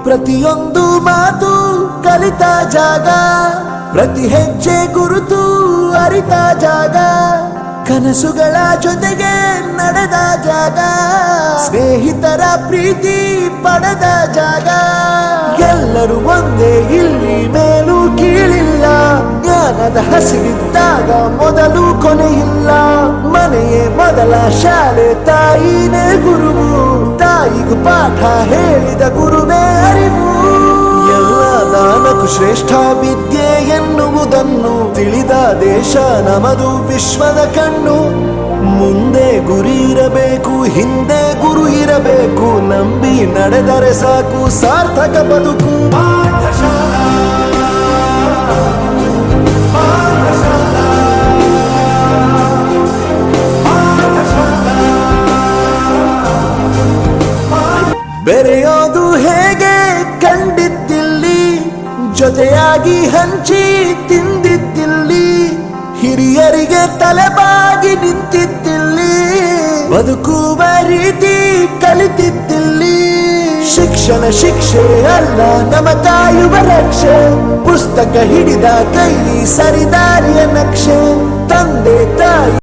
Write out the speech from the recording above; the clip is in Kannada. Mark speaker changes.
Speaker 1: ಪ್ರತಿಯೊಂದು ಮಾತು ಕಲಿತ ಜಾಗ, ಪ್ರತಿ ಹೆಜ್ಜೆ ಗುರುತು ಅರಿತ ಜಾಗ, ಕನಸುಗಳ ಜೊತೆಗೆ ನಡೆದ ಜಾಗ, ಸ್ನೇಹಿತರ ಪ್ರೀತಿ ಪಡೆದ ಜಾಗ. ಎಲ್ಲರೂ ಒಂದೇ, ಇಲ್ಲಿ ಮೇಲೂ ಕೀಳಿಲ್ಲ, ಜ್ಞಾನದ ಹಸಿವಿದ್ದಾಗ ಮೊದಲು ಕೊನೆಯಿಲ್ಲ. ಮನೆಯೇ ಮೊದಲ ಶಾಲೆ, ತಾಯಿನೇ ಗುರುವು, ತಾಯಿಗೂ ಪಾಠ ಹೇಳಿದ ಗುರುವೇ ಅರಿವು. ಎಲ್ಲ ದಾನಕ್ಕೂ ಶ್ರೇಷ್ಠ ವಿದ್ಯೆ ಎನ್ನುವುದನ್ನು ತಿಳಿದ ದೇಶ ನಮದು, ವಿಶ್ವದ ಕಣ್ಣು. ಮುಂದೆ ಗುರಿ ಇರಬೇಕು, ಹಿಂದೆ ಗುರು ಇರಬೇಕು, ನಂಬಿ ನಡೆದರೆ ಸಾಕು ಸಾರ್ಥಕ ಬದುಕು. ಬೆರೆಯೋದು ಹೇಗೆ ಕಂಡಿದ್ದಿಲ್ಲಿ, ಜೊತೆಯಾಗಿ ಹಂಚಿ ತಿಂದಿದ್ದಿಲ್ಲಿ, ಹಿರಿಯರಿಗೆ ತಲೆಬಾಗಿ ನಿಂತಿದ್ದಿಲ್ಲಿ, ಬದುಕುವ ರೀತಿ ಕಲಿತಿದ್ದಿಲ್ಲಿ. ಶಿಕ್ಷಣ ಶಿಕ್ಷೆ ಅಲ್ಲ, ನಮ ಕಾಯುವ ರಕ್ಷೆ, ಪುಸ್ತಕ ಹಿಡಿದ ಕೈ ಸರಿದಾರಿಯ ನಕ್ಷೆ. ತಂದೆ ತಾಯಿ